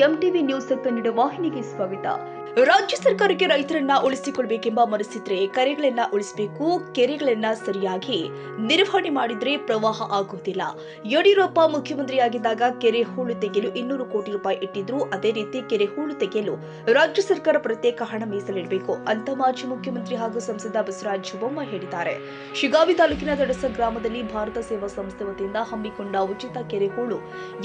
MTV news Kannada ವಾಹಿನಿಗೆ ಸ್ವಾಗತ. ರಾಜ್ಯ ಸರ್ಕಾರಕ್ಕೆ ರೈತರನ್ನ ಉಳಿಸಿಕೊಳ್ಳಬೇಕೆಂಬ ಮನಸ್ಸಿದ್ರೆ ಕೆರೆಗಳನ್ನ ಉಳಿಸಬೇಕು. ಕೆರೆಗಳನ್ನ ಸರಿಯಾಗಿ ನಿರ್ವಹಣೆ ಮಾಡಿದ್ರೆ ಪ್ರವಾಹ ಆಗುವುದಿಲ್ಲ. ಯಡಿಯೂರಪ್ಪ ಮುಖ್ಯಮಂತ್ರಿಯಾಗಿದ್ದಾಗ ಕೆರೆ ಹೂಳು ತೆಗೆಯಲು 200 ಕೋಟಿ ರೂಪಾಯಿ ಇಟ್ಟಿದ್ರು. ಅದೇ ರೀತಿ ಕೆರೆ ಹೂಳು ತೆಗೆಯಲು ರಾಜ್ಯ ಸರ್ಕಾರ ಪ್ರತ್ಯೇಕ ಹಣ ಮೀಸಲಿಡಬೇಕು ಅಂತ ಮಾಜಿ ಮುಖ್ಯಮಂತ್ರಿ ಹಾಗೂ ಸಂಸದ ಬಸವರಾಜ ಬೊಮ್ಮಾಯಿ ಹೇಳಿದ್ದಾರೆ. ಶಿಗಾವಿ ತಾಲೂಕಿನ ತಡಸ ಗ್ರಾಮದಲ್ಲಿ ಭಾರತ ಸೇವಾ ಸಂಸ್ಥೆ ವತಿಯಿಂದ ಹಮ್ಮಿಕೊಂಡ ಉಚಿತ ಕೆರೆ ಹೂಳು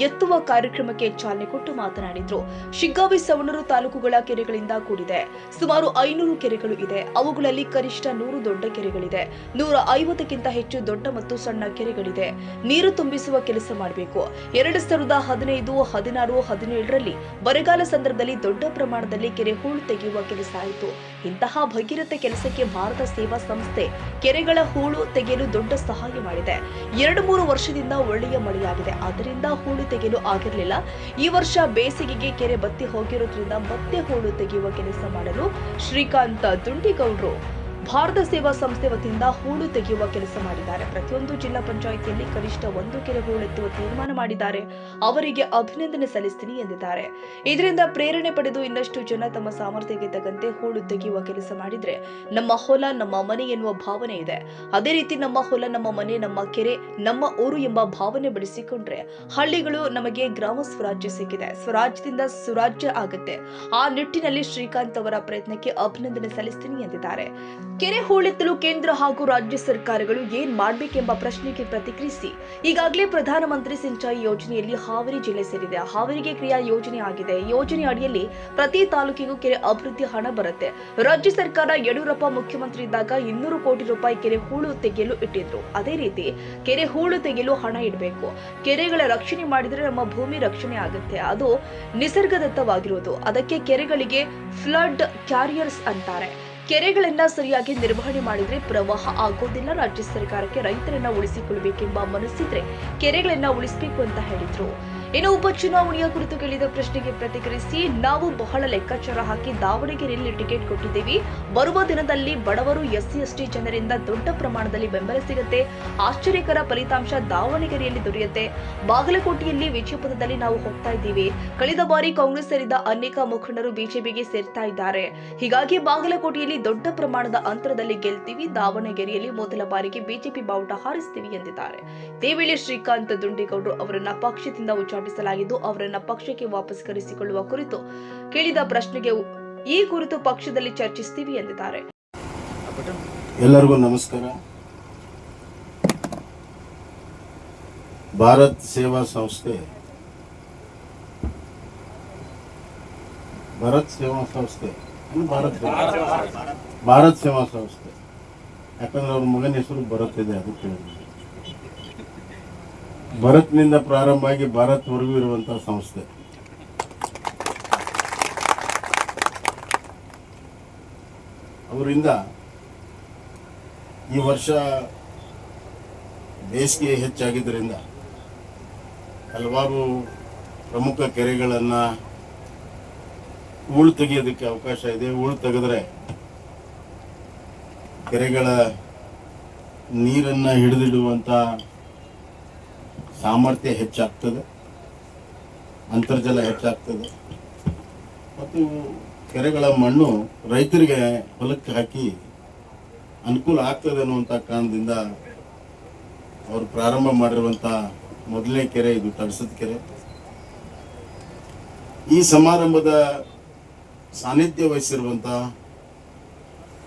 ಎತ್ತುವ ಕಾರ್ಯಕ್ರಮಕ್ಕೆ ಚಾಲನೆ ಕೊಟ್ಟು ಮಾತನಾಡಿದರು. ಶಿಗ್ಗಾವಿ ಸವಣೂರು ತಾಲೂಕುಗಳ ಕೆರೆಗಳಿಂದ ಕೂಡಿದೆ. ಸುಮಾರು 500 ಕೆರೆಗಳು ಇದೆ. ಅವುಗಳಲ್ಲಿ ಕನಿಷ್ಠ 100 ದೊಡ್ಡ ಕೆರೆಗಳಿದೆ. 150ಕ್ಕಿಂತ ಹೆಚ್ಚು ದೊಡ್ಡ ಮತ್ತು ಸಣ್ಣ ಕೆರೆಗಳಿದೆ. ನೀರು ತುಂಬಿಸುವ ಕೆಲಸ ಮಾಡಬೇಕು. 2015, 16, 17ರಲ್ಲಿ ಬರಗಾಲ ಸಂದರ್ಭದಲ್ಲಿ ದೊಡ್ಡ ಪ್ರಮಾಣದಲ್ಲಿ ಕೆರೆ ಹೂಳು ತೆಗೆಯುವ ಕೆಲಸ ಆಯಿತು. ಇಂತಹ ಭಗೀರಥ ಕೆಲಸಕ್ಕೆ ಭಾರತ ಸೇವಾ ಸಂಸ್ಥೆ ಕೆರೆಗಳ ಹೂಳು ತೆಗೆಯಲು ದೊಡ್ಡ ಸಹಾಯ ಮಾಡಿದೆ. 2-3 ವರ್ಷದಿಂದ ಒಳ್ಳೆಯ ಮಳೆಯಾಗಿದೆ. ಆದ್ದರಿಂದ ಹೂಳು ತೆಗೆಯಲು ಆಗಿರಲಿಲ್ಲ. ಈ ವರ್ಷ ಬೇಸಿಗೆಗೆ ಕೆರೆ ಬತ್ತಿ ಹೋಗಿರೋದ್ರಿಂದ ಮತ್ತೆ ಹೂಳು ತೆಗೆಯುವ ಕೆಲಸ ಮಾಡಲು ಶ್ರೀಕಾಂತ್ ದುಂಡಿಗೌಡ್ರು ಭಾರತ ಸೇವಾ ಸಂಸ್ಥೆ ವತಿಯಿಂದ ಹೂಳು ತೆಗೆಯುವ ಕೆಲಸ ಮಾಡಿದ್ದಾರೆ. ಪ್ರತಿಯೊಂದು ಜಿಲ್ಲಾ ಪಂಚಾಯಿತಿಯಲ್ಲಿ ಕನಿಷ್ಠ 1 ಕೆರೆ ಹೂಳೆತ್ತುವ ತೀರ್ಮಾನ ಮಾಡಿದ್ದಾರೆ. ಅವರಿಗೆ ಅಭಿನಂದನೆ ಸಲ್ಲಿಸ್ತೀನಿ ಎಂದಿದ್ದಾರೆ. ಇದರಿಂದ ಪ್ರೇರಣೆ ಪಡೆದು ಇನ್ನಷ್ಟು ಜನ ತಮ್ಮ ಸಾಮರ್ಥ್ಯಕ್ಕೆ ತಕ್ಕಂತೆ ಹೂಳು ತೆಗೆಯುವ ಕೆಲಸ ಮಾಡಿದ್ರೆ ನಮ್ಮ ಹೊಲ ನಮ್ಮ ಮನೆ ಎನ್ನುವ ಭಾವನೆ ಇದೆ. ಅದೇ ರೀತಿ ನಮ್ಮ ಹೊಲ ನಮ್ಮ ಮನೆ ನಮ್ಮ ಕೆರೆ ನಮ್ಮ ಊರು ಎಂಬ ಭಾವನೆ ಬೆಳೆಸಿಕೊಂಡ್ರೆ ಹಳ್ಳಿಗಳು ನಮಗೆ ಗ್ರಾಮ ಸ್ವರಾಜ್ಯ ಸಿಕ್ಕಿದೆ. ಸ್ವರಾಜ್ಯದಿಂದ ಸುರಾಜ್ಯ ಆಗುತ್ತೆ. ಆ ನಿಟ್ಟಿನಲ್ಲಿ ಶ್ರೀಕಾಂತ್ ಅವರ ಪ್ರಯತ್ನಕ್ಕೆ ಅಭಿನಂದನೆ ಸಲ್ಲಿಸ್ತೀನಿ ಎಂದಿದ್ದಾರೆ. ಕೆರೆ ಹೂಳೆತ್ತಲು ಕೇಂದ್ರ ಹಾಗೂ ರಾಜ್ಯ ಸರ್ಕಾರಗಳು ಏನ್ ಮಾಡಬೇಕೆಂಬ ಪ್ರಶ್ನೆಗೆ ಪ್ರತಿಕ್ರಿಯಿಸಿ, ಈಗಾಗಲೇ ಪ್ರಧಾನಮಂತ್ರಿ ಸಿಂಚಾಯಿ ಯೋಜನೆಯಲ್ಲಿ ಹಾವೇರಿ ಜಿಲ್ಲೆ ಸೇರಿದೆ. ಹಾವೇರಿಗೆ ಕ್ರಿಯಾ ಯೋಜನೆ ಆಗಿದೆ. ಯೋಜನೆ ಅಡಿಯಲ್ಲಿ ಪ್ರತಿ ತಾಲೂಕಿಗೂ ಕೆರೆ ಅಭಿವೃದ್ಧಿ ಹಣ ಬರುತ್ತೆ. ರಾಜ್ಯ ಸರ್ಕಾರ ಯಡಿಯೂರಪ್ಪ ಮುಖ್ಯಮಂತ್ರಿ ಇದ್ದಾಗ 200 ಕೋಟಿ ರೂಪಾಯಿ ಕೆರೆ ಹೂಳು ತೆಗೆಯಲು ಇಟ್ಟಿದ್ರು. ಅದೇ ರೀತಿ ಕೆರೆ ಹೂಳು ತೆಗೆಯಲು ಹಣ ಇಡಬೇಕು. ಕೆರೆಗಳ ರಕ್ಷಣೆ ಮಾಡಿದ್ರೆ ನಮ್ಮ ಭೂಮಿ ರಕ್ಷಣೆ ಆಗುತ್ತೆ. ಅದು ನಿಸರ್ಗದತ್ತವಾಗಿರುವುದು. ಅದಕ್ಕೆ ಕೆರೆಗಳಿಗೆ ಫ್ಲಡ್ ಕ್ಯಾರಿಯರ್ಸ್ ಅಂತಾರೆ. ಕೆರೆಗಳನ್ನ ಸರಿಯಾಗಿ ನಿರ್ವಹಣೆ ಮಾಡಿದ್ರೆ ಪ್ರವಾಹ ಆಗೋದಿಲ್ಲ. ರಾಜ್ಯ ಸರ್ಕಾರಕ್ಕೆ ರೈತರನ್ನ ಉಳಿಸಿಕೊಳ್ಳಬೇಕೆಂಬ ಮನಸ್ಸಿದ್ರೆ ಕೆರೆಗಳನ್ನ ಉಳಿಸಬೇಕು ಅಂತ ಹೇಳಿದ್ರು. ಇನ್ನು ಉಪಚುನಾವಣೆಯ ಕುರಿತು ಕೇಳಿದ ಪ್ರಶ್ನೆಗೆ ಪ್ರತಿಕ್ರಿಯಿಸಿ, ನಾವು ಬಹಳ ಲೆಕ್ಕಾಚಾರ ಹಾಕಿ ದಾವಣಗೆರೆಯಲ್ಲಿ ಟಿಕೆಟ್ ಕೊಟ್ಟಿದ್ದೀವಿ. ಬರುವ ದಿನದಲ್ಲಿ ಬಡವರು SC/ST ಜನರಿಂದ ದೊಡ್ಡ ಪ್ರಮಾಣದಲ್ಲಿ ಬೆಂಬಲ ಸಿಗುತ್ತೆ. ಆಶ್ಚರ್ಯಕರ ಫಲಿತಾಂಶ ದಾವಣಗೆರೆಯಲ್ಲಿ ದೊರೆಯುತ್ತೆ. ಬಾಗಲಕೋಟೆಯಲ್ಲಿ ವಿಜಯಪುರದಲ್ಲಿ ನಾವು ಹೋಗ್ತಾ ಇದ್ದೀವಿ. ಕಳೆದ ಬಾರಿ ಕಾಂಗ್ರೆಸ್ ಸೇರಿದ ಅನೇಕ ಮುಖಂಡರು ಬಿಜೆಪಿಗೆ ಸೇರ್ತಾ ಇದ್ದಾರೆ. ಹೀಗಾಗಿ ಬಾಗಲಕೋಟೆಯಲ್ಲಿ ದೊಡ್ಡ ಪ್ರಮಾಣದ ಅಂತರದಲ್ಲಿ ಗೆಲ್ತೀವಿ. ದಾವಣಗೆರೆಯಲ್ಲಿ ಮೊದಲ ಬಾರಿಗೆ ಬಿಜೆಪಿ ಬಾವುಟ ಹಾರಿಸ್ತೀವಿ ಎಂದಿದ್ದಾರೆ. ಇದೇ ವೇಳೆ ಶ್ರೀಕಾಂತ್ ದುಂಡಿಗೌಡ್ರು ಅವರನ್ನ ಪಕ್ಷದಿಂದ ಉಚ್ಚಾಟಿಸಲಾಗಿದ್ದು, ಅವರನ್ನ ಪಕ್ಷಕ್ಕೆ ವಾಪಸ್ ಕರೆಸಿಕೊಳ್ಳುವ ಕುರಿತು ಕೇಳಿದ ಪ್ರಶ್ನೆಗೆ ಈ ಕುರಿತು ಪಕ್ಷದಲ್ಲಿ ಚರ್ಚಿಸ್ತೀವಿ ಎಂದಿದ್ದಾರೆ. ಎಲ್ಲರಿಗೂ ನಮಸ್ಕಾರ. ಭಾರತ್ ಸೇವಾ ಸಂಸ್ಥೆ ಯಾಕಂದ್ರೆ ಅವ್ರ ಮಗನ ಹೆಸರು ಭರತ್ ಇದೆ, ಅದಕ್ಕೆ ಭರತ್ನಿಂದ ಪ್ರಾರಂಭ ಆಗಿ ಭಾರತ್ವರೆಗೂ ಇರುವಂತಹ ಸಂಸ್ಥೆ. ಅವರಿಂದ ಈ ವರ್ಷ ಬೇಸಿಗೆ ಹೆಚ್ಚಾಗಿದ್ದರಿಂದ ಹಲವಾರು ಪ್ರಮುಖ ಕೆರೆಗಳನ್ನು ಹೂಳು ತೆಗೆಯೋದಕ್ಕೆ ಅವಕಾಶ ಇದೆ. ಹೂಳು ತೆಗೆದ್ರೆ ಕೆರೆಗಳ ನೀರನ್ನು ಹಿಡಿದಿಡುವಂಥ ಸಾಮರ್ಥ್ಯ ಹೆಚ್ಚಾಗ್ತದೆ, ಅಂತರ್ಜಲ ಹೆಚ್ಚಾಗ್ತದೆ ಮತ್ತು ಕೆರೆಗಳ ಮಣ್ಣು ರೈತರಿಗೆ ಹೊಲಕ್ಕೆ ಹಾಕಿ ಅನುಕೂಲ ಆಗ್ತದೆ ಅನ್ನುವಂಥ ಕಾರಣದಿಂದ ಅವರು ಪ್ರಾರಂಭ ಮಾಡಿರುವಂಥ ಮೊದಲನೇ ಕೆರೆ ಇದು ತಡಸದ ಕೆರೆ. ಈ ಸಮಾರಂಭದ ಸಾನ್ನಿಧ್ಯ ವಹಿಸಿರುವಂಥ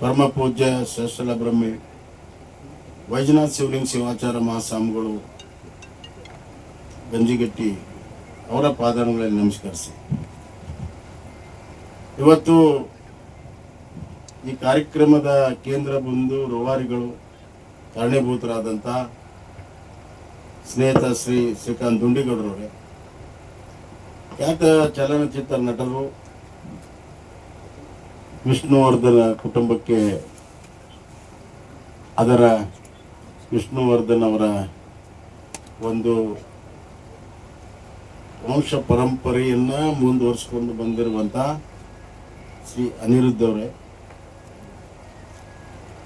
ಪರಮ ಪೂಜ್ಯ ಶ್ರೇಷ್ಠಲ ಬ್ರಹ್ಮಿ ವೈಜನಾಥ್ ಶಿವಲಿಂಗ ಶಿವಾಚಾರ ಮಹಾಸ್ವಾಮಿಗಳು ಗಂಜಿಗಟ್ಟಿ ಅವರ ಪಾದಾರಗಳಲ್ಲಿ ನಮಸ್ಕರಿಸಿ, ಇವತ್ತು ಈ ಕಾರ್ಯಕ್ರಮದ ಕೇಂದ್ರ ಬಿಂದು ರೂವಾರಿಗಳು ಕಾರಣೀಭೂತರಾದಂಥ ಸ್ನೇಹಿತ ಶ್ರೀಕಾಂತ್ ದುಂಡಿಗೌಡರವರೇ, ಖ್ಯಾತ ಚಲನಚಿತ್ರ ನಟರು, ವಿಷ್ಣುವರ್ಧನ ಕುಟುಂಬಕ್ಕೆ ಅದರ ವಿಷ್ಣುವರ್ಧನ್ ಅವರ ಒಂದು ವಂಶ ಪರಂಪರೆಯನ್ನ ಮುಂದುವರಿಸಿಕೊಂಡು ಬಂದಿರುವಂಥ ಶ್ರೀ ಅನಿರುದ್ಧ ಅವರೇ,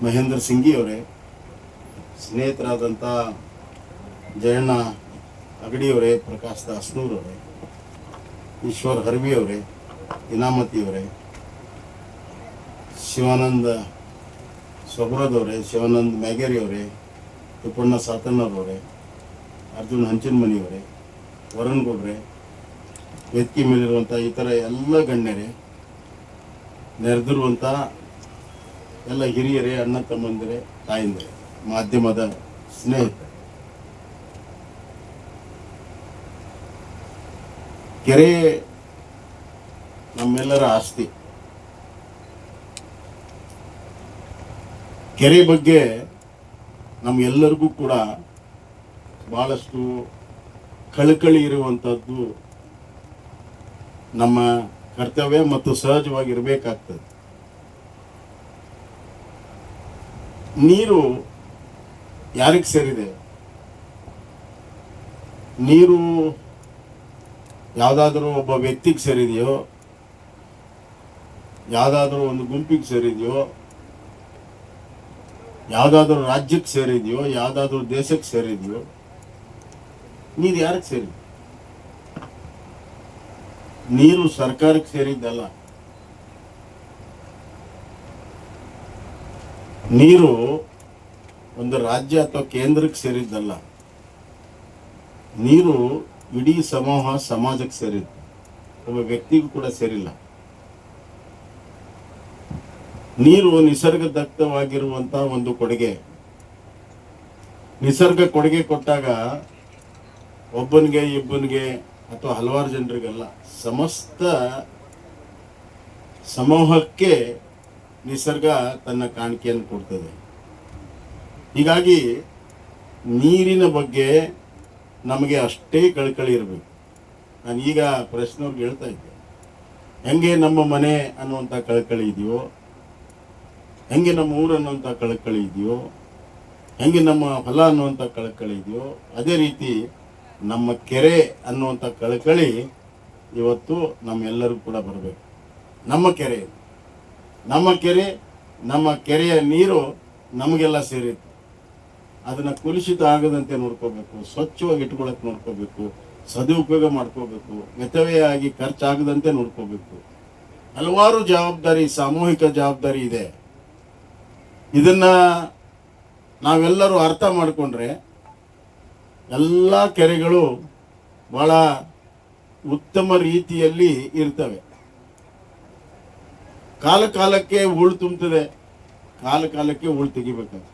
ಮಹೇಂದ್ರ ಸಿಂಗಿ ಅವರೇ, ಸ್ನೇಹಿತರಾದಂಥ ಜಯಣ್ಣ ಅಗಡಿಯವರೇ, ಪ್ರಕಾಶ್ ದಾಸ್ನೂರವರೇ, ಈಶ್ವರ್ ಹರ್ವಿ ಅವರೇ, ಇನಾಮತಿ ಅವರೇ, ಶಿವಾನಂದ ಸೊಬ್ರದ್ ಅವರೇ, ಶಿವಾನಂದ್ ಮ್ಯಾಗೇರಿ ಅವರೇ, ತಿಪ್ಪಣ್ಣ ಸಾತನ್ನವರವರೇ, ಅರ್ಜುನ್ ಹಂಚಿನಮನಿ ಅವರೇ, ವರುಣ್ ಗೌಡ್ರೆ, ವೇದಿಕೆ ಮೇಲಿರುವಂಥ ಈ ಥರ ಎಲ್ಲ ಗಣ್ಯರೇ, ನೆರೆದಿರುವಂಥ ಎಲ್ಲ ಹಿರಿಯರೇ, ಅಣ್ಣ ತಮ್ಮಂದಿರೇ, ತಾಯಿಂದಿರೇ, ಮಾಧ್ಯಮದ ಸ್ನೇಹಿತರೆ, ಕೆರೆ ನಮ್ಮೆಲ್ಲರ ಆಸ್ತಿ. ಕೆರೆ ಬಗ್ಗೆ ನಮ್ಗೆಲ್ಲರಿಗೂ ಕೂಡ ಬಹಳಷ್ಟು ಕಳಕಳಿ ಇರುವಂಥದ್ದು ನಮ್ಮ ಕರ್ತವ್ಯ ಮತ್ತು ಸಹಜವಾಗಿರಬೇಕಾಗ್ತದೆ. ನೀರು ಯಾರಿಗೆ ಸೇರಿದೆ? ನೀರು ಯಾವುದಾದ್ರೂ ಒಬ್ಬ ವ್ಯಕ್ತಿಗೆ ಸೇರಿದೆಯೋ, ಯಾವುದಾದ್ರೂ ಒಂದು ಗುಂಪಿಗೆ ಸೇರಿದೆಯೋ, ಯಾವುದಾದ್ರೂ ರಾಜ್ಯಕ್ಕೆ ಸೇರಿದೆಯೋ, ಯಾವುದಾದ್ರೂ ದೇಶಕ್ಕೆ ಸೇರಿದೆಯೋ? ನೀರು ಯಾರಿಗೆ ಸೇರಿದೆ? ನೀರು ಸರ್ಕಾರಕ್ಕೆ ಸೇರಿದ್ದಲ್ಲ. ನೀರು ಒಂದು ರಾಜ್ಯ ಅಥವಾ ಕೇಂದ್ರಕ್ಕೆ ಸೇರಿದ್ದಲ್ಲ. ನೀರು ಇಡೀ ಸಮೂಹ ಸಮಾಜಕ್ಕೆ ಸೇರಿದ್ದು, ಒಬ್ಬ ವ್ಯಕ್ತಿಗೂ ಕೂಡ ಸೇರಿಲ್ಲ. ನೀರು ನಿಸರ್ಗದತ್ತವಾಗಿರುವಂತಹ ಒಂದು ಕೊಡುಗೆ. ನಿಸರ್ಗ ಕೊಡುಗೆ ಕೊಟ್ಟಾಗ ಒಬ್ಬನಿಗೆ ಇಬ್ಬನಿಗೆ ಅಥವಾ ಹಲವಾರು ಜನರಿಗೆಲ್ಲ, ಸಮಸ್ತ ಸಮೂಹಕ್ಕೆ ನಿಸರ್ಗ ತನ್ನ ಕಾಣಿಕೆಯನ್ನು ಕೊಡ್ತದೆ. ಹೀಗಾಗಿ ನೀರಿನ ಬಗ್ಗೆ ನಮಗೆ ಅಷ್ಟೇ ಕಳಕಳಿ ಇರಬೇಕು. ನಾನು ಈಗ ಪ್ರಶ್ನವ್ರಿಗೆ ಹೇಳ್ತಾ ಇದ್ದೆ, ಹೆಂಗೆ ನಮ್ಮ ಮನೆ ಅನ್ನುವಂಥ ಕಳಕಳಿ ಇದೆಯೋ, ಹೆಂಗೆ ನಮ್ಮ ಊರು ಅನ್ನುವಂಥ ಕಳಕಳಿ ಇದೆಯೋ, ಹೆಂಗೆ ನಮ್ಮ ಹೊಲ ಅನ್ನುವಂಥ ಕಳಕಳಿ ಇದೆಯೋ, ಅದೇ ರೀತಿ ನಮ್ಮ ಕೆರೆ ಅನ್ನುವಂಥ ಕಳಕಳಿ ಇವತ್ತು ನಮ್ಮೆಲ್ಲರಿಗೂ ಕೂಡ ಬರಬೇಕು. ನಮ್ಮ ಕೆರೆ, ನಮ್ಮ ಕೆರೆಯ ನೀರು ನಮಗೆಲ್ಲ ಸೇರಿತ್ತು. ಅದನ್ನು ಕಲುಷಿತ ಆಗದಂತೆ ನೋಡ್ಕೋಬೇಕು, ಸ್ವಚ್ಛವಾಗಿ ಇಟ್ಕೊಳ್ಳೋಕೆ ನೋಡ್ಕೋಬೇಕು, ಸದುಪಯೋಗ ಮಾಡ್ಕೋಬೇಕು, ಮಿತವ್ಯಯ ಆಗಿ ಖರ್ಚಾಗದಂತೆ ನೋಡ್ಕೋಬೇಕು. ಹಲವಾರು ಜವಾಬ್ದಾರಿ, ಸಾಮೂಹಿಕ ಜವಾಬ್ದಾರಿ ಇದೆ. ಇದನ್ನ ನಾವೆಲ್ಲರೂ ಅರ್ಥ ಮಾಡಿಕೊಂಡ್ರೆ ಎಲ್ಲ ಕೆರೆಗಳು ಬಹಳ ಉತ್ತಮ ರೀತಿಯಲ್ಲಿ ಇರ್ತವೆ. ಕಾಲಕ್ಕೆ ಹೂಳು ತುಂಬುತ್ತದೆ, ಕಾಲಕ್ಕೆ ಹೂಳು ತೆಗಿಬೇಕಾಗ್ತದೆ.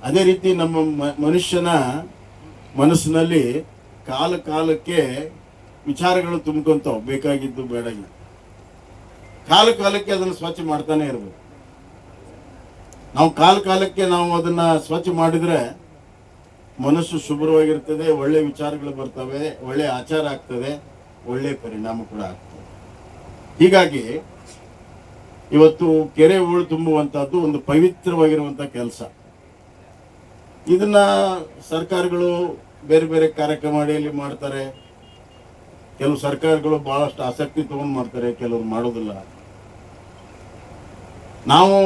ಅದೇ ರೀತಿ ನಮ್ಮ ಮನುಷ್ಯನ ಮನಸ್ಸಿನಲ್ಲಿ ಕಾಲಕ್ಕೆ ವಿಚಾರಗಳು ತುಂಬ್ಕೊಂತಾವ, ಬೇಕಾಗಿದ್ದು ಬೇಡಾಗಿದ್ದು. ಕಾಲಕ್ಕೆ ಅದನ್ನು ಸ್ವಚ್ಛ ಮಾಡ್ತಾನೆ ಇರಬೇಕು. ನಾವು ಕಾಲಕ್ಕೆ ನಾವು ಅದನ್ನ ಸ್ವಚ್ಛ ಮಾಡಿದ್ರೆ ಮನಸ್ಸು ಶುಭ್ರವಾಗಿರ್ತದೆ, ಒಳ್ಳೆ ವಿಚಾರಗಳು ಬರ್ತವೆ, ಒಳ್ಳೆ ಆಚಾರ ಆಗ್ತದೆ, ಒಳ್ಳೆ ಪರಿಣಾಮ ಕೂಡ ಆಗ್ತದೆ. ಹೀಗಾಗಿ ಇವತ್ತು ಕೆರೆ ಹೂಳು ತುಂಬುವಂತಹದ್ದು ಒಂದು ಪವಿತ್ರವಾಗಿರುವಂತಹ ಕೆಲಸ. ಇದನ್ನ ಸರ್ಕಾರಗಳು ಬೇರೆ ಬೇರೆ ಕಾರ್ಯಕ್ರಮ ಅಡಿಯಲ್ಲಿ ಮಾಡ್ತಾರೆ. ಕೆಲವು ಸರ್ಕಾರಗಳು ಬಹಳಷ್ಟು ಆಸಕ್ತಿ ತಗೊಂಡು ಮಾಡ್ತಾರೆ, ಕೆಲವರು ಮಾಡೋದಿಲ್ಲ. ನಾವು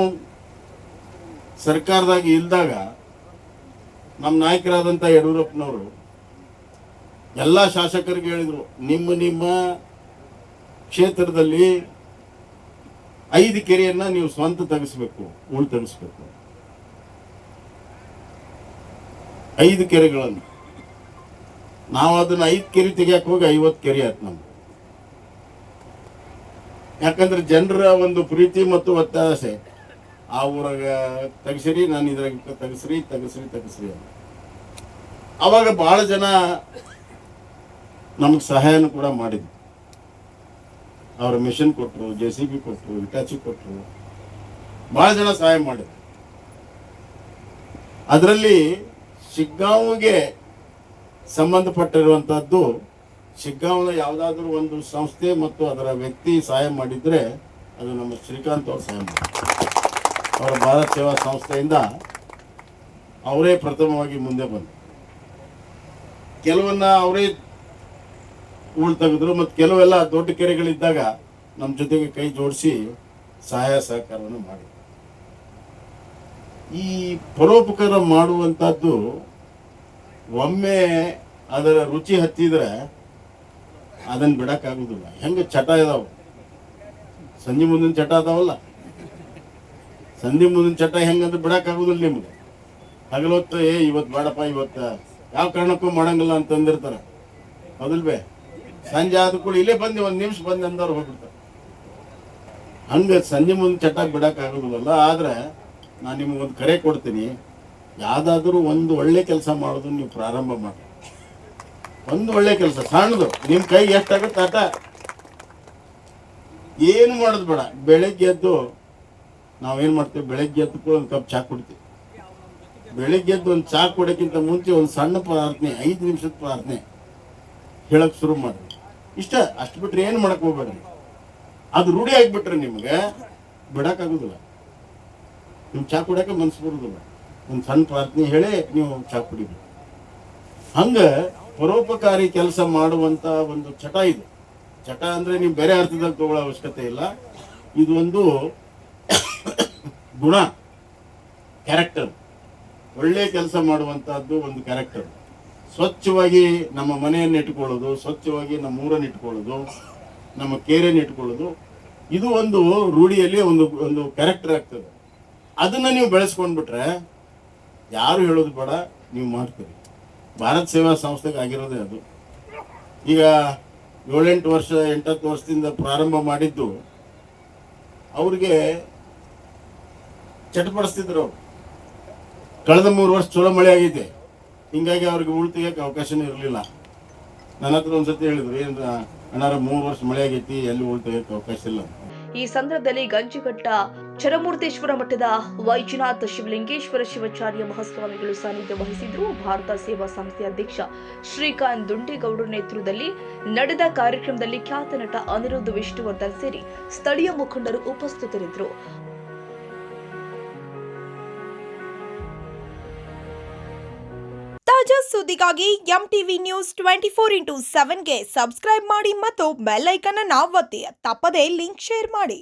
ಸರ್ಕಾರದಾಗ ಇಲ್ದಾಗ ನಮ್ಮ ನಾಯಕರಾದಂಥ ಯಡಿಯೂರಪ್ಪನವರು ಎಲ್ಲ ಶಾಸಕರಿಗೆ ಹೇಳಿದ್ರು, ನಿಮ್ಮ ಕ್ಷೇತ್ರದಲ್ಲಿ 5 ಕೆರೆಯನ್ನ ನೀವು ಸ್ವಂತ ತೆಗೆಸ್ಬೇಕು, ಹೂಳು ತೆಗೆಸ್ಬೇಕು. 5 ಕೆರೆಗಳನ್ನು ನಾವು ಅದನ್ನ 5 ಕೆರೆ ತೆಗಿಯಕ್ಕೆ ಹೋಗಿ 50 ಕೆರೆ ಆಯ್ತು ನಮ್ಗೆ. ಯಾಕಂದ್ರೆ ಜನರ ಒಂದು ಪ್ರೀತಿ ಮತ್ತು ಒತ್ತಾಸೆ, ಆ ಊರಾಗ ತೆಗಿಸಿರಿ, ನಾನು ಇದ್ರಾಗ ತೆಗಿಸ್ರಿ ಅಂತ. ಅವಾಗ ಬಹಳ ಜನ ನಮ್ಗೆ ಸಹಾಯನೂ ಕೂಡ ಮಾಡಿದ್ರು. ಅವ್ರ ಮಿಷನ್ ಕೊಟ್ಟರು, JCB ಕೊಟ್ಟರು, ಇಟಾಚಿ ಕೊಟ್ಟರು, ಬಹಳ ಜನ ಸಹಾಯ ಮಾಡಿದ್ರು. ಅದರಲ್ಲಿ ಶಿಗ್ಗಾಂವ್ಗೆ ಸಂಬಂಧಪಟ್ಟಿರುವಂತಹದ್ದು, ಶಿಗ್ಗಾಂವ್ನ ಯಾವುದಾದ್ರೂ ಒಂದು ಸಂಸ್ಥೆ ಮತ್ತು ಅದರ ವ್ಯಕ್ತಿ ಸಹಾಯ ಮಾಡಿದ್ರೆ ಅದು ನಮ್ಮ ಶ್ರೀಕಾಂತ್ ಅವರು ಸಹಾಯ ಮಾಡಿದ್ರು. ಅವರ ಭಾರತ್ ಸೇವಾ ಸಂಸ್ಥೆಯಿಂದ ಅವರೇ ಪ್ರಥಮವಾಗಿ ಮುಂದೆ ಬಂದರು. ಕೆಲವನ್ನ ಅವರೇ ಹೂಳು ತೆಗೆದ್ರು, ಮತ್ತು ಕೆಲವೆಲ್ಲ ದೊಡ್ಡ ಕೆರೆಗಳಿದ್ದಾಗ ನಮ್ಮ ಜೊತೆಗೆ ಕೈ ಜೋಡಿಸಿ ಸಹಾಯ ಸಹಕಾರವನ್ನು ಮಾಡಿದ್ರು. ಈ ಪರೋಪಕಾರ ಮಾಡುವಂಥದ್ದು ಒಮ್ಮೆ ಅದರ ರುಚಿ ಹತ್ತಿದ್ರೆ ಅದನ್ನು ಬಿಡೋಕ್ಕಾಗೋದಿಲ್ಲ. ಹೆಂಗೆ ಚಟ ಇದಾವೆ, ಸಂಜೆ ಮುಂದಿನ ಚಟ ಅದಾವಲ್ಲ, ಸಂಧಿ ಮುಂದಿನ ಚಟ ಹೆಂಗಂದ್ರೆ ಬಿಡೋಕ್ಕಾಗೋದಿಲ್ಲ ನಿಮ್ಗೆ. ಹಗಲೊತ್ತು ಇವತ್ತು ಬೇಡಪ್ಪ, ಇವತ್ತು ಯಾವ ಕಾರಣಕ್ಕೂ ಮಾಡಂಗಿಲ್ಲ ಅಂತಂದಿರ್ತಾರೆ, ಹೌದಿಲ್ವೇ? ಸಂಜೆ ಆದ ಕೂಡ ಇಲ್ಲೇ ಬಂದು ಒಂದು ನಿಮಿಷ ಬಂದು ಅಂದವ್ರು ಹೋಗ್ಬಿಡ್ತಾರೆ. ಹಂಗೆ ಸಂಜೆ ಮುಂದೆ ಚಟ ಬಿಡೋಕ್ಕಾಗೋದಿಲ್ಲ. ಆದರೆ ನಾನು ನಿಮಗೊಂದು ಕರೆ ಕೊಡ್ತೀನಿ, ಯಾವುದಾದ್ರೂ ಒಂದು ಒಳ್ಳೆ ಕೆಲಸ ಮಾಡೋದು ನೀವು ಪ್ರಾರಂಭ ಮಾಡಿ. ಒಂದು ಒಳ್ಳೆ ಕೆಲಸ ಸಣ್ಣದು, ನಿಮ್ಮ ಕೈಗೆ ಎಷ್ಟಾಗುತ್ತೆ ಆಟ, ಏನು ಮಾಡೋದು ಬೇಡ. ಬೆಳಗ್ಗೆ ಎದ್ದು ನಾವೇನು ಮಾಡ್ತೀವಿ, ಬೆಳಗ್ಗೆ ಎದ್ದು ಕೂಡ ಒಂದು ಕಪ್ ಚಹಾ ಕುಡ್ತೀವಿ. ಬೆಳಗ್ಗೆ ಎದ್ದು ಒಂದು ಚಹಾ ಕುಡೋಕ್ಕಿಂತ ಮುಂಚೆ ಒಂದು ಸಣ್ಣ ಪ್ರಾರ್ಥನೆ, 5 ನಿಮಿಷದ ಪ್ರಾರ್ಥನೆ ಹೇಳಕ್ಕೆ ಶುರು ಮಾಡಿ. ಇಷ್ಟ, ಅಷ್ಟು ಬಿಟ್ಟರೆ ಏನು ಮಾಡಕ್ಕೆ ಹೋಗ್ಬೇಡ್ರಿ. ಅದು ರೂಢಿ ಆಗಿಬಿಟ್ರೆ ನಿಮ್ಗೆ ಬಿಡೋಕ್ಕಾಗೋದಿಲ್ಲ. ನೀವು ಚಹಾ ಕುಡಿಯೋಕೆ ಮನಸ್ಸು ಬರೋದಿಲ್ಲ. ಒಂದು ಸಣ್ಣ ಪ್ರಾರ್ಥನೆ ಹೇಳಿ ನೀವು ಚಹಾ ಕುಡಿಬೇಕು. ಹಂಗೆ ಪರೋಪಕಾರಿ ಕೆಲಸ ಮಾಡುವಂಥ ಒಂದು ಚಟ ಇದು. ಚಟ ಅಂದರೆ ನೀವು ಬೇರೆ ಅರ್ಥದಲ್ಲಿ ತಗೊಳ್ಳೋ ಅವಶ್ಯಕತೆ ಇಲ್ಲ. ಇದು ಒಂದು ಗುಣ, ಕ್ಯಾರೆಕ್ಟರ್. ಒಳ್ಳೆ ಕೆಲಸ ಮಾಡುವಂಥದ್ದು ಒಂದು ಕ್ಯಾರೆಕ್ಟರ್. ಸ್ವಚ್ಛವಾಗಿ ನಮ್ಮ ಮನೆಯನ್ನು ಇಟ್ಕೊಳ್ಳೋದು, ಸ್ವಚ್ಛವಾಗಿ ನಮ್ಮ ಊರನ್ನು ಇಟ್ಕೊಳ್ಳೋದು, ನಮ್ಮ ಕೇರಿಯನ್ನು ಇಟ್ಕೊಳ್ಳೋದು, ಇದು ಒಂದು ರೂಢಿಯಲ್ಲಿ ಒಂದು ಒಂದು ಕ್ಯಾರೆಕ್ಟರ್ ಆಗ್ತದೆ. ಅದನ್ನು ನೀವು ಬೆಳೆಸ್ಕೊಂಡ್ಬಿಟ್ರೆ ಯಾರು ಹೇಳೋದು ಬೇಡ, ನೀವು ಮಾಡ್ತೀರಿ. ಭಾರತ್ ಸೇವಾ ಸಂಸ್ಥೆಗೆ ಆಗಿರೋದೇ ಅದು. ಈಗ 7-8 ವರ್ಷ 8-10 ವರ್ಷದಿಂದ ಪ್ರಾರಂಭ ಮಾಡಿದ್ದು ಅವ್ರಿಗೆ ಚಟಪಡಿಸ್ತಿದ್ರು. ಅವರು ಕಳೆದ 3 ವರ್ಷ ಚಲೋ ಮಳೆ ಆಗೈತೆ, ಹಿಂಗಾಗಿ ಅವ್ರಿಗೆ ಉಳು ತೆಗಿಯೋಕೆ ಅವಕಾಶನೇ ಇರಲಿಲ್ಲ. ನನ್ನ ಹತ್ರ ಒಂದ್ಸತಿ ಹೇಳಿದ್ರು, ಏನು ಅಣ್ಣಾರ 3 ವರ್ಷ ಮಳೆ ಆಗೈತಿ, ಎಲ್ಲಿ ಉಳು ತೆಗಿಯೋಕೆ ಅವಕಾಶ ಇಲ್ಲ. ಈ ಸಂದರ್ಭದಲ್ಲಿ ಗಂಜಿಘಟ್ಟ ಚರಮೂರ್ತೇಶ್ವರ ಮಠದ ವೈಜನಾಥ ಶಿವಲಿಂಗೇಶ್ವರ ಶಿವಾಚಾರ್ಯ ಮಹಾಸ್ವಾಮಿಗಳು ಸಾನ್ನಿಧ್ಯ ವಹಿಸಿದ್ರು. ಭಾರತ ಸೇವಾ ಸಂಸ್ಥೆ ಅಧ್ಯಕ್ಷ ಶ್ರೀಕಾಂತ್ ದುಂಡೇಗೌಡರ ನೇತೃತ್ವದಲ್ಲಿ ನಡೆದ ಕಾರ್ಯಕ್ರಮದಲ್ಲಿ ಖ್ಯಾತ ನಟ ಅನಿರುದ್ಧ ವಿಷ್ಣುವರ್ಧನ್ ಸೇರಿ ಸ್ಥಳೀಯ ಮುಖಂಡರು ಉಪಸ್ಥಿತರಿದ್ದರು. ತಾಜಾ ಸುದ್ದಿಗಾಗಿ ಎಂಟಿವಿ ನ್ಯೂಸ್ 24x7ಗೆ ಸಬ್ಸ್ಕ್ರೈಬ್ ಮಾಡಿ ಮತ್ತು ಬೆಲ್ ಐಕಾನ್ ಅನ್ನು ಒತ್ತಿ. ತಪ್ಪದೇ ಲಿಂಕ್ ಶೇರ್ ಮಾಡಿ.